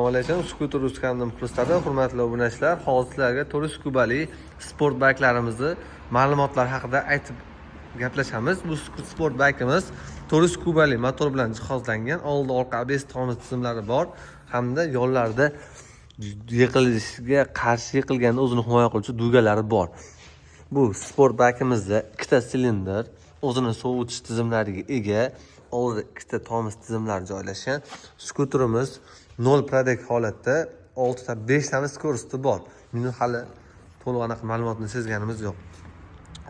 Assalomu alaykum. Skuter Ruskanning muxlislari, hurmatli obunachilar, hozir sizlarga 400 kubali sport bayklarimizni ma'lumotlar haqida aytib gaplashamiz. Bu sport baykimiz 400 kubali motor bilan jihozlangan. Old orqa ABS tormoz tizimlari bor hamda yo'llarda yiqilishiga qarshi yiqilganda o'zini himoya qiluvchi dugalari bor. Bu sport baykimizda ikkita silindr, o'zini sovutish tizimlariga ega, oldida ikkita tormoz tizimlari joylashgan. Skuterimiz 0 pradek holatda, 6 ta 5 ta skorosti bor. Meni hali to'liq aniq ma'lumotni sezganimiz yo'q.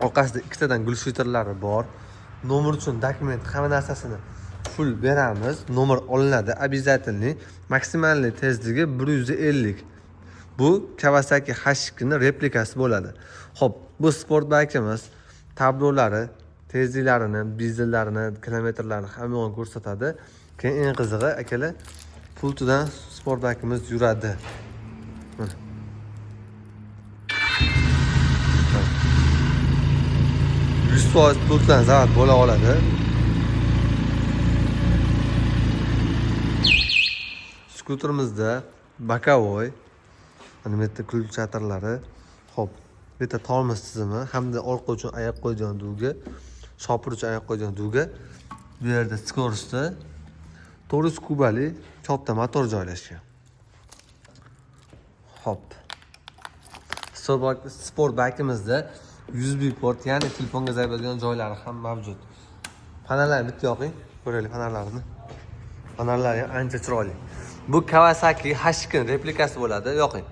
Orqasida ikkitadan glishiterlari bor. Nomer uchun dokument hamma narsasini full beramiz. Nomer olinadi, обязательный. Maksimal tezligi 150. Bu Kawasaki Hashik'ning replikasi bo'ladi. Xo'p, bu sport baykimiz tablolari, tezliklarini, bizellarini, kilometrlarini hammasini ko'rsatadi. Keyin eng qizig'i, akalar, pultidan sport baykimiz yuradi. 100% pultdan zavat bo'la oladi. Skuterimizda bokovoy, mana bu yerda kulchatorlari, xo'p, bu yerda tormoz tizimi hamda orqa uchun oyoq qo'ygan duga, shopir uchun oyoq qo'ygan duga. Bu yerda skorosti 400 kubali katta motor joylashgan. Hop. Sport baykimizda USB port, ya'ni telefonga zarar beradigan joylari ham mavjud. Panellarni bitta yoqing, ko'raylik panellarni. Panellar ham ancha chiroyli. Bu Kawasaki Hashik'ning replikasi bo'ladi, yoqing.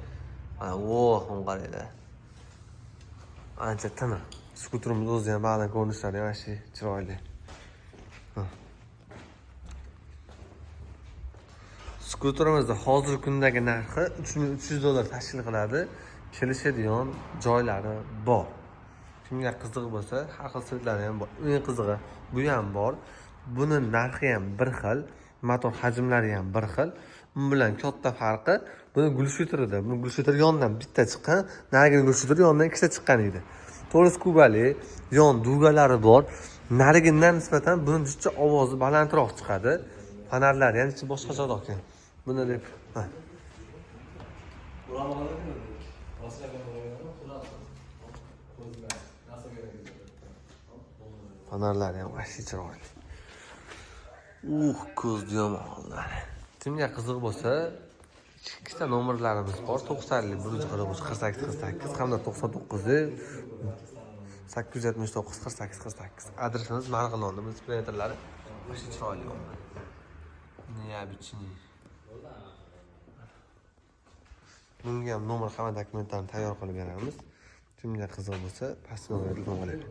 Mana o'n qaranglar. Ancha tiniq. Skuterimiz o'zi ham ba'zan ko'rinishlari ham ancha chiroyli. Skuterimizda hozirgi kundagi narxi $3300 tashkil qiladi. Kelishadigan joylari bor. Kimga qiziq bo'lsa, har xil sirtlari ham bor. Eng qizig'i bu ham bor. Buni narxi ham bir xil, motor hajmlari ham bir xil. U bilan katta farqi buni glishiterida. Buni glishiter yondan bitta chiqqan, narigi glishiter yondan ikkita chiqqan edi. 400 kubali yon dugalari bor. Narigidan nisbatan buni juda ovozi balandroq chiqadi. Panellari ham boshqacharoq ekan. Buni deb, panellari ham asli chiroyli. Ko'z yomonlar. Kimga qiziq bo'lsa, ikkita nomerlarimiz bor. 90 48 hamda 99 879 48 48. Adresimiz Marg'ilonda. Biz printerlari asli chiroyli. Neobычный. Bunga ham nomer hamma dokumentlarni tayyor qilib beramiz. Kimga qiziq bo'lsa, pastga o'rgatib oling.